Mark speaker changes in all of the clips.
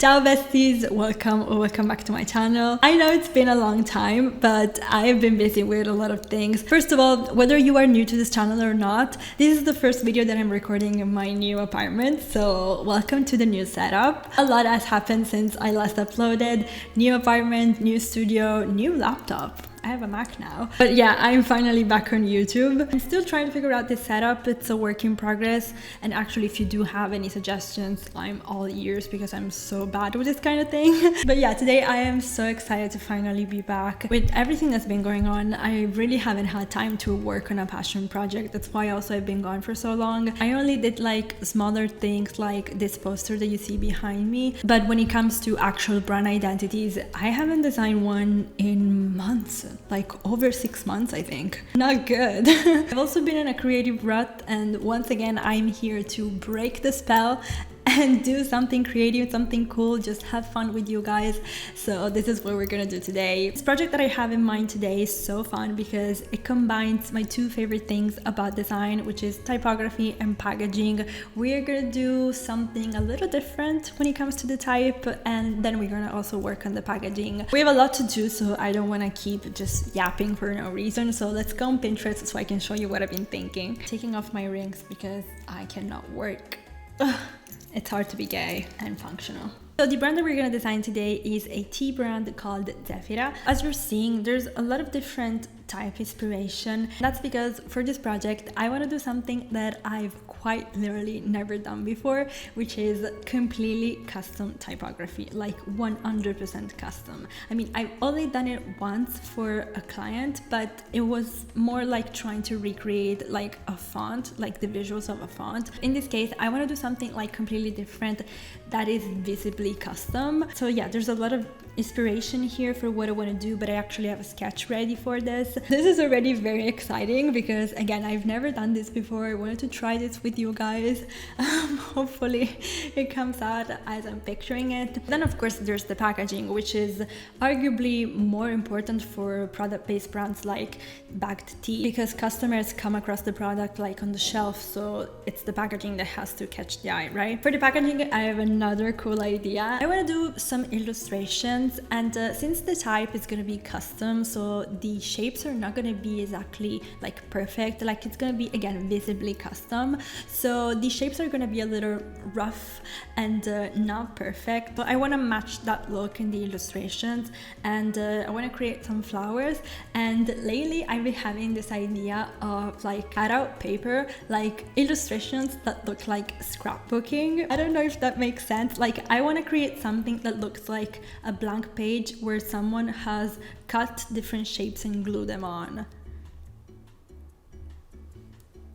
Speaker 1: Ciao besties, welcome back to my channel. I know it's been a long time, but I've been busy with a lot of things. First of all, whether you are new to this channel or not, this is the first video that I'm recording in my new apartment, so welcome to the new setup. A lot has happened since I last uploaded. New apartment, new studio, new laptop. I have a Mac now. But yeah, I'm finally back on YouTube. I'm still trying to figure out this setup. It's a work in progress. And actually, if you do have any suggestions, I'm all ears because I'm so bad with this kind of thing. But yeah, today I am so excited to finally be back. With everything that's been going on, I really haven't had time to work on a passion project. That's why also I've been gone for so long. I only did like smaller things like this poster that you see behind me. But when it comes to actual brand identities, I haven't designed one in months. Like over 6 months, I think. Not good. I've also been in a creative rut, and once again I'm here to break the spell and do something creative, something cool, just have fun with you guys. So this is what we're gonna do today. This project that I have in mind today is so fun because it combines my two favorite things about design, which is typography and packaging. We're gonna do something a little different when it comes to the type, and then we're gonna also work on the packaging. We have a lot to do, so I don't wanna keep just yapping for no reason. So let's go on Pinterest so I can show you what I've been thinking. Taking off my rings because I cannot work. Ugh. It's hard to be gay and functional. So the brand that we're going to design today is a tea brand called Yassify. As you're seeing, there's a lot of different type inspiration. That's because for this project, I want to do something that I've quite literally never done before, which is completely custom typography, like 100% custom. I mean, I've only done it once for a client, but it was more like trying to recreate like a font, like the visuals of a font. In this case, I want to do something like completely different that is visibly custom. So yeah, there's a lot of inspiration here for what I want to do, but I actually have a sketch ready for this. This is already very exciting because again, I've never done this before. I wanted to try this with you guys. Hopefully it comes out as I'm picturing it. Then of course there's the packaging, which is arguably more important for product-based brands like bagged tea, because customers come across the product like on the shelf, so it's the packaging that has to catch the eye, right? For the packaging, I have another cool idea. I want to do some illustrations, and since the type is going to be custom, so the shapes are not going to be exactly like perfect, like it's going to be again visibly custom, so the shapes are going to be a little rough and not perfect, but I want to match that look in the illustrations, and I want to create some flowers. And lately I've been having this idea of like cutout paper, like illustrations that look like scrapbooking. I don't know if that makes sense. Like I want to create something that looks like a blank page where someone has cut different shapes and glue them on.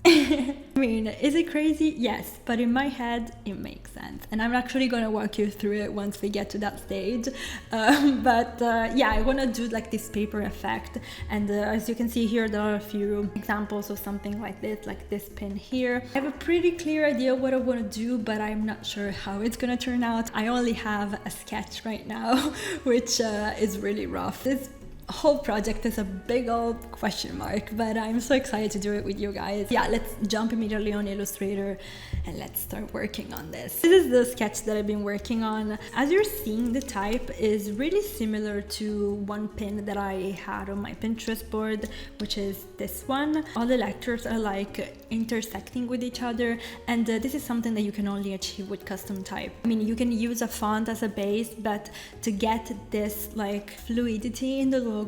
Speaker 1: I mean, is it crazy? Yes, but in my head it makes sense, and I'm actually gonna walk you through it once we get to that stage. Yeah, I want to do like this paper effect, and as you can see here, there are a few examples of something like this pin here. I have a pretty clear idea what I want to do, but I'm not sure how it's gonna turn out. I only have a sketch right now, which is really rough. This whole project is a big old question mark, but I'm so excited to do it with you guys. Yeah, let's jump immediately on Illustrator and let's start working on this. This is the sketch that I've been working on. As you're seeing, the type is really similar to one pin that I had on my Pinterest board, which is this one. All the letters are like intersecting with each other, and this is something that you can only achieve with custom type. I mean, you can use a font as a base, but to get this like fluidity in the logo,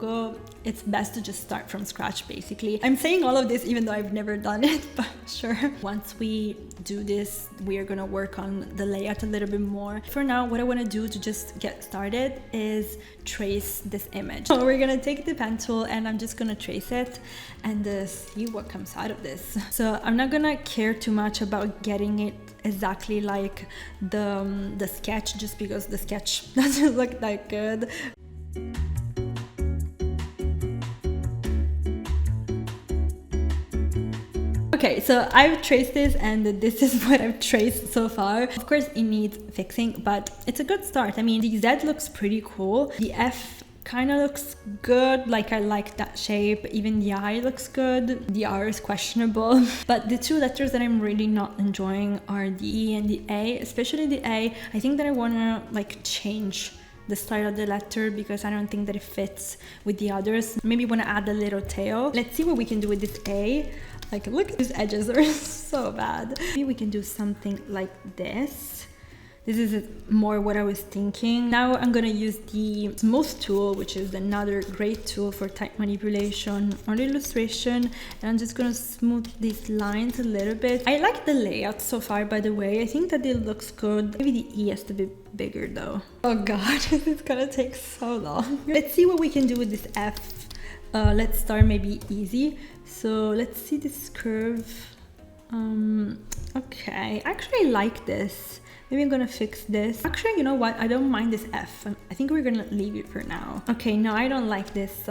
Speaker 1: it's best to just start from scratch basically. I'm saying all of this even though I've never done it, but sure. Once we do this, we are gonna work on the layout a little bit more. For now, what I want to do to just get started is trace this image. So we're gonna take the pen tool and I'm just gonna trace it and see what comes out of this. So I'm not gonna care too much about getting it exactly like the sketch, just because the sketch doesn't look that good. Okay, so I've traced this and this is what I've traced so far. Of course, it needs fixing, but it's a good start. I mean, the Z looks pretty cool. The F kind of looks good. Like I like that shape. Even the I looks good. The R is questionable. But the two letters that I'm really not enjoying are the E and the A, especially the A. I think that I want to like change the style of the letter because I don't think that it fits with the others. Maybe want to add a little tail. Let's see what we can do with this A. Like look at these edges are so bad. Maybe we can do something like this. This is more what I was thinking. Now I'm gonna use the smooth tool, which is another great tool for type manipulation or illustration. And I'm just gonna smooth these lines a little bit. I like the layout so far, by the way. I think that it looks good. Maybe the E has to be bigger though. Oh God, it's gonna take so long. Let's see what we can do with this F. Let's start maybe easy. So let's see this curve. Okay, actually I like this. Maybe I'm gonna fix this. Actually, you know what? I don't mind this F. I think we're gonna leave it for now. Okay, no, I don't like this,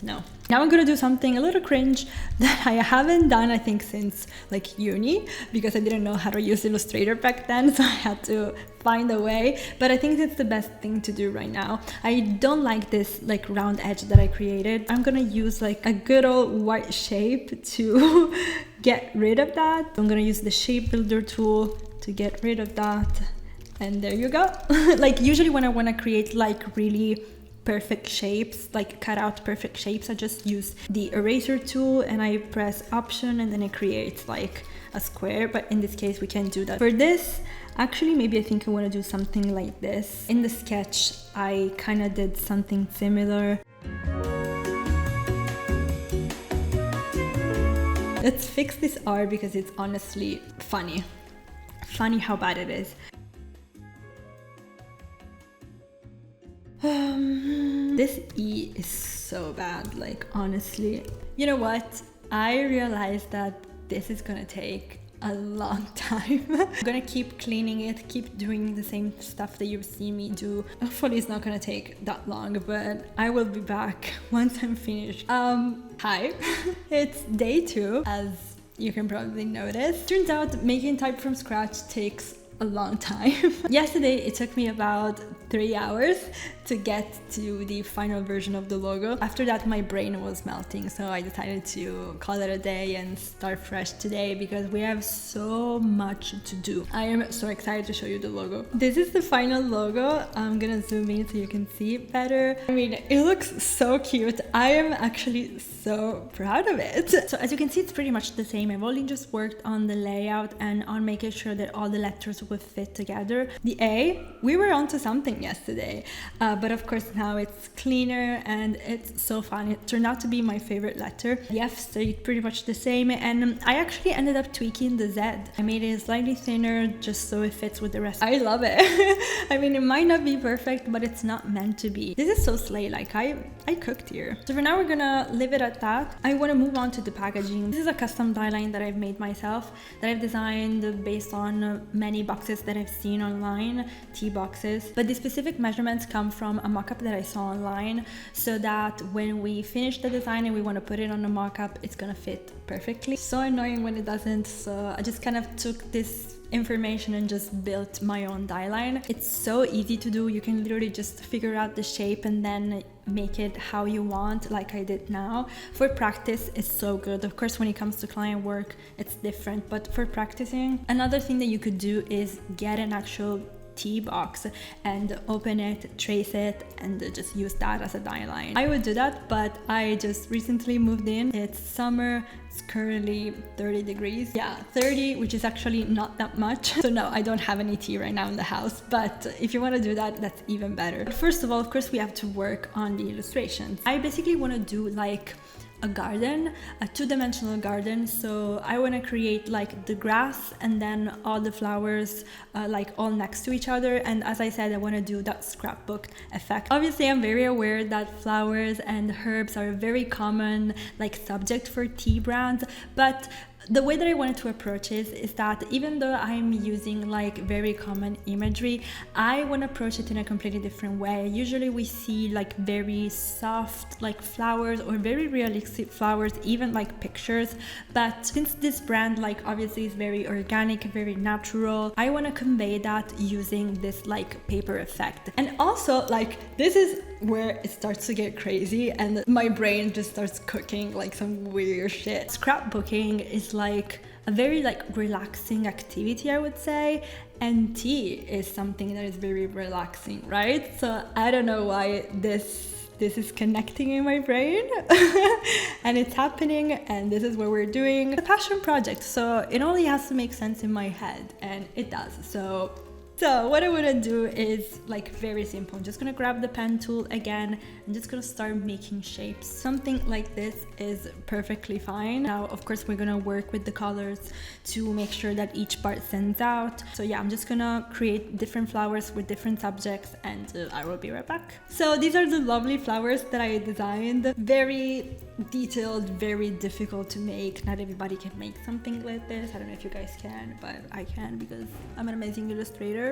Speaker 1: no. Now I'm gonna do something a little cringe that I haven't done, I think, since like uni, because I didn't know how to use Illustrator back then, so I had to find a way. But I think it's the best thing to do right now. I don't like this like round edge that I created. I'm gonna use like a good old white shape to get rid of that. I'm gonna use the shape builder tool to get rid of that, and there you go. Like usually when I want to create like really perfect shapes, like cut out perfect shapes, I just use the eraser tool and I press option and then it creates like a square, but in this case we can't do that. For this, actually maybe I think I want to do something like this. In the sketch I kind of did something similar. Let's fix this R because it's honestly funny how bad it is. This E is so bad, like honestly. You know what? I realized that this is gonna take a long time. I'm gonna keep cleaning it, keep doing the same stuff that you've seen me do. Hopefully it's not gonna take that long, but I will be back once I'm finished. Hi. It's day 2, as you can probably notice. Turns out making type from scratch takes a long time. Yesterday it took me about 3 hours to get to the final version of the logo. After that my brain was melting, so I decided to call it a day and start fresh today because we have so much to do. I am so excited to show you the logo. This is the final logo. I'm gonna zoom in so you can see it better. I mean, it looks so cute. I am actually so proud of it. So as you can see, it's pretty much the same. I've only just worked on the layout and on making sure that all the letters would fit together. The A, we were onto something yesterday, but of course now it's cleaner and it's so fun. It turned out to be my favorite letter. The F stayed pretty much the same, and I actually ended up tweaking the Z. I made it slightly thinner just so it fits with the rest. I love it. I mean, it might not be perfect, but it's not meant to be. This is so slay, like I cooked here. So for now we're gonna leave it at that. I want to move on to the packaging. This is a custom die line that I've made myself, that I've designed based on many boxes that I've seen online, tea boxes, but the specific measurements come from a mock-up that I saw online, so that when we finish the design and we want to put it on a mock-up, it's gonna fit perfectly. So annoying when it doesn't, so I just kind of took this information and just built my own die line. It's so easy to do. You can literally just figure out the shape and then make it how you want, like I did now. For practice, it's so good. Of course, when it comes to client work, it's different, but for practicing, another thing that you could do is get an actual tea box and open it, trace it, and just use that as a die line. I would do that, but I just recently moved in. It's summer. It's currently 30 degrees. Yeah, 30, which is actually not that much. So no, I don't have any tea right now in the house, but if you want to do that, that's even better. But first of all, of course, we have to work on the illustrations. I basically want to do like a garden, a two-dimensional garden. So I want to create like the grass and then all the flowers like all next to each other. And as I said, I want to do that scrapbook effect. Obviously, I'm very aware that flowers and herbs are a very common like subject for tea brands, but The way that I wanted to approach it is that even though I'm using like very common imagery, I want to approach it in a completely different way. Usually we see like very soft like flowers or very realistic flowers, even like pictures, but since this brand like obviously is very organic, very natural, I want to convey that using this like paper effect. And also like this is where it starts to get crazy and my brain just starts cooking like some weird shit. Scrapbooking is like a very like relaxing activity, I would say, and tea is something that is very relaxing, right? So I don't know why this is connecting in my brain and it's happening, and this is what we're doing. A passion project, so it only has to make sense in my head, and it does. So what I want to do is like very simple. I'm just gonna grab the pen tool again. I'm just gonna start making shapes. Something like this is perfectly fine. Now, of course, we're gonna work with the colors to make sure that each part stands out. So yeah, I'm just gonna create different flowers with different subjects, and I will be right back. So these are the lovely flowers that I designed. Very detailed, very difficult to make. Not everybody can make something like this. I don't know if you guys can, but I can because I'm an amazing illustrator.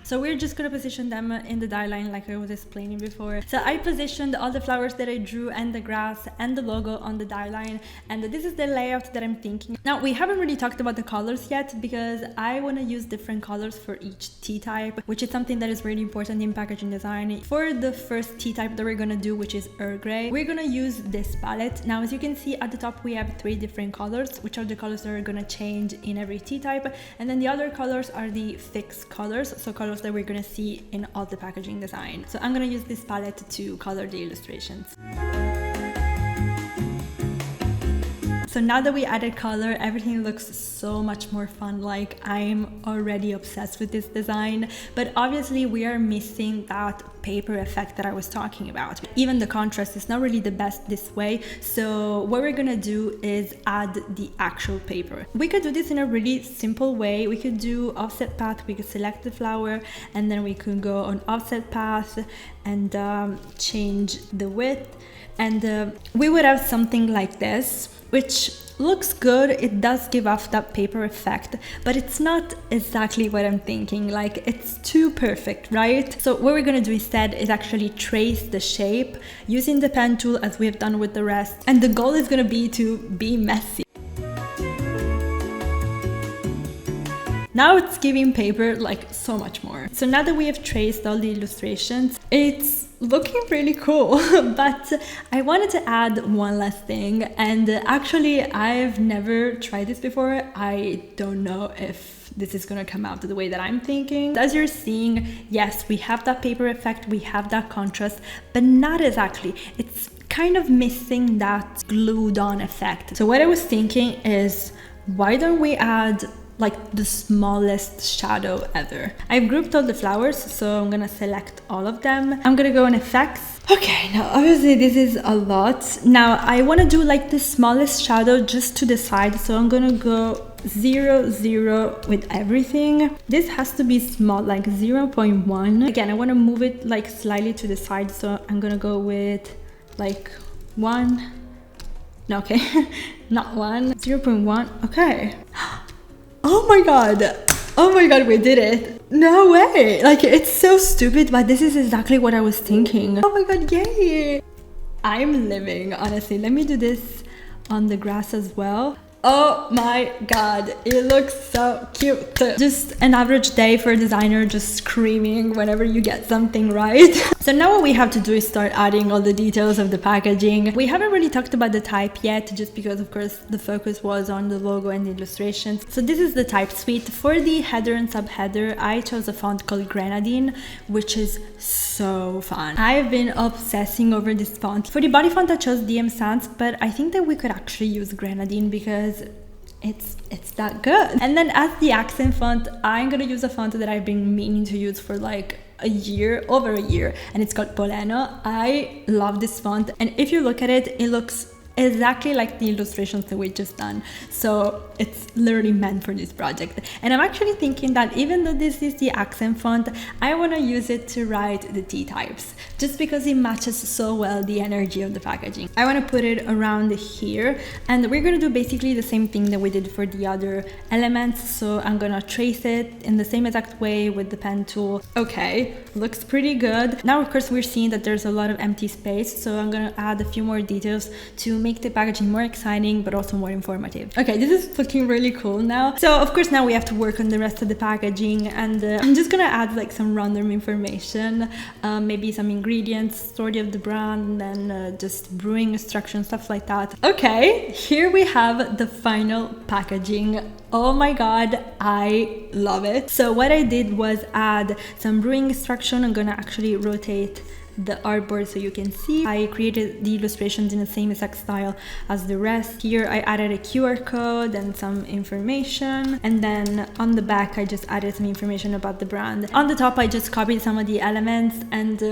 Speaker 1: So we're just gonna position them in the die line like I was explaining before. So I positioned all the flowers that I drew and the grass and the logo on the die line, and this is the layout that I'm thinking. Now we haven't really talked about the colors yet because I want to use different colors for each tea type, which is something that is really important in packaging design. For the first tea type that we're gonna do, which is Earl Grey, we're gonna use this palette. Now as you can see at the top we have 3 different colors, which are the colors that are gonna change in every tea type, and then the other colors are the fixed colors, so colors that we're gonna see in all the packaging design. So I'm gonna use this palette to color the illustrations. So now that we added color, everything looks so much more fun. Like I'm already obsessed with this design, but obviously we are missing that paper effect that I was talking about. Even the contrast is not really the best this way. So what we're gonna do is add the actual paper. We could do this in a really simple way. We could do offset path. We could select the flower and then we could go on offset path and change the width. And we would have something like this, which looks good. It does give off that paper effect, but it's not exactly what I'm thinking. Like it's too perfect, right? So what we're gonna do instead is actually trace the shape using the pen tool as we have done with the rest. And the goal is gonna be to be messy. Now it's giving paper like so much more. So now that we have traced all the illustrations, it's looking really cool, but I wanted to add one last thing, and actually I've never tried this before. I don't know if this is gonna come out the way that I'm thinking. As you're seeing, yes, we have that paper effect, we have that contrast, but not exactly. It's kind of missing that glued on effect. So what I was thinking is, why don't we add like the smallest shadow ever? I've grouped all the flowers, so I'm gonna select all of them. I'm gonna go on effects. Okay, now obviously this is a lot. Now I wanna do like the smallest shadow just to the side, so I'm gonna go 0, 0 with everything. This has to be small, like 0.1. Again, I wanna move it like slightly to the side, so I'm gonna go with like 1. No, okay, not 1, 0.1, okay. Oh my god, we did it. No way. Like it's so stupid, but this is exactly what I was thinking. Oh my god, yay. I'm living, honestly. Let me do this on the grass as well. Oh my god, it looks so cute. Just an average day for a designer, just screaming whenever you get something right. So now what we have to do is start adding all the details of the packaging. We haven't really talked about the type yet, just because of course the focus was on the logo and the illustrations. So this is the type suite. For the header and subheader, I chose a font called Grenadine, which is so fun. I've been obsessing over this font. For the body font I chose DM Sans, but I think that we could actually use Grenadine because it's that good. And then as the accent font, I'm gonna use a font that I've been meaning to use for like over a year, and it's called Poleno. I love this font, and if you look at it, it looks exactly like the illustrations that we just done. So it's literally meant for this project. And I'm actually thinking that even though this is the accent font, I want to use it to write the T types, just because it matches so well the energy of the packaging. I want to put it around here, and we're going to do basically the same thing that we did for the other elements. So I'm going to trace it in the same exact way with the pen tool. Okay, looks pretty good. Now of course we're seeing that there's a lot of empty space, so I'm going to add a few more details to make the packaging more exciting but also more informative. Okay, this is looking really cool now. So of course now we have to work on the rest of the packaging, and I'm just gonna add like some random information, maybe some ingredients, story of the brand, and then just brewing instructions, stuff like that. Okay, here we have the final packaging. Oh my god, I love it. So what I did was add some brewing instruction. I'm gonna actually rotate the artboard so you can see. I created the illustrations in the same exact style as the rest. Here I added a QR code and some information, and then on the back I just added some information about the brand. On the top I just copied some of the elements, and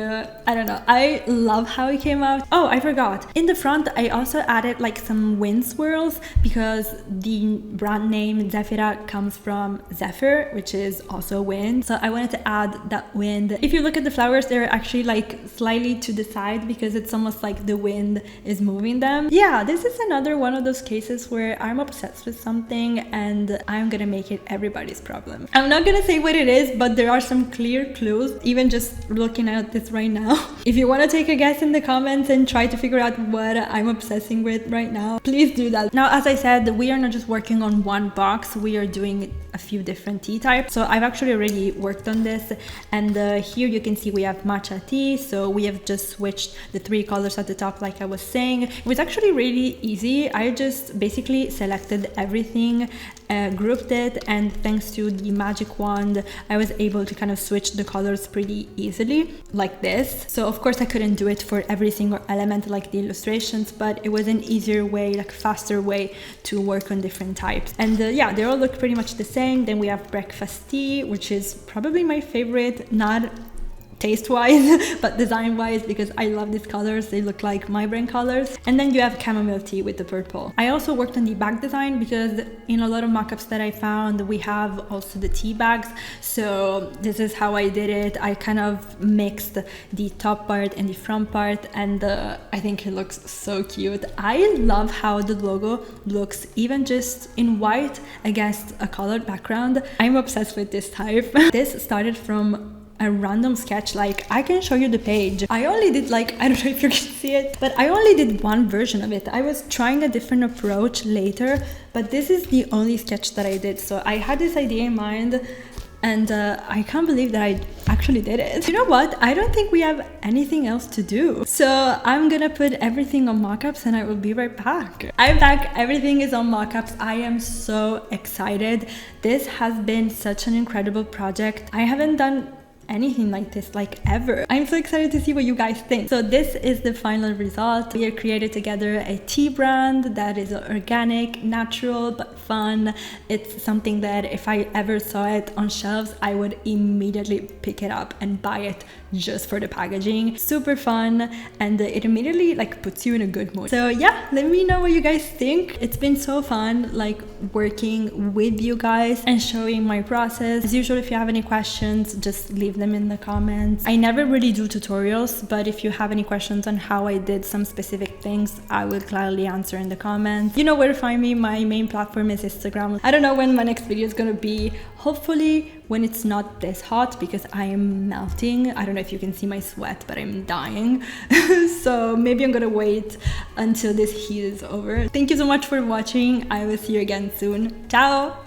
Speaker 1: I don't know, I love how it came out. Oh, I forgot, in the front I also added like some wind swirls, because the brand name Zephira comes from Zephyr, which is also wind, so I wanted to add that wind. If you look at the flowers, they're actually like slightly to the side because it's almost like the wind is moving them. Yeah, this is another one of those cases where I'm obsessed with something and I'm gonna make it everybody's problem. I'm not gonna say what it is, but there are some clear clues, even just looking at this right now. If you want to take a guess in the comments and try to figure out what I'm obsessing with right now, please do that. Now, as I said, we are not just working on one box, we are doing a few different tea types. So I've actually already worked on this, and here you can see we have matcha tea. So we have just switched the 3 colors at the top, like I was saying. It was actually really easy. I just basically selected everything, grouped it, and thanks to the magic wand I was able to kind of switch the colors pretty easily like this. So of course I couldn't do it for every single element like the illustrations, but it was an easier way, like faster way to work on different types. And yeah, they all look pretty much the same. Then we have breakfast tea, which is probably my favorite, not taste-wise but design-wise, because I love these colors. They look like my brand colors. And then you have chamomile tea with the purple. I also worked on the bag design because in a lot of mock-ups that I found we have also the tea bags, so this is how I did it. I kind of mixed the top part and the front part, and I think it looks so cute. I love how the logo looks even just in white against a colored background. I'm obsessed with this type. This started from a random sketch. Like, I can show you the page. I only did like, I don't know if you can see it, but I only did one version of it. I was trying a different approach later, but this is the only sketch that I did. So I had this idea in mind, and I can't believe that I actually did it. You know what? I don't think we have anything else to do. So I'm gonna put everything on mockups and I will be right back. I'm back. Everything is on mockups. I am so excited. This has been such an incredible project. I haven't done anything like this like ever. I'm so excited to see what you guys think. So this is the final result. We have created together a tea brand that is organic, natural, but fun. It's something that if I ever saw it on shelves, I would immediately pick it up and buy it just for the packaging. Super fun, and it immediately like puts you in a good mood. So yeah, let me know what you guys think. It's been so fun like working with you guys and showing my process. As usual, if you have any questions, just leave them in the comments. I never really do tutorials, but if you have any questions on how I did some specific things, I will gladly answer in the comments. You know where to find me. My main platform is Instagram. I don't know when my next video is gonna be. Hopefully when it's not this hot, because I am melting. I don't know if you can see my sweat, but I'm dying. So maybe I'm gonna wait until this heat is over. Thank you so much for watching. I will see you again soon. Ciao!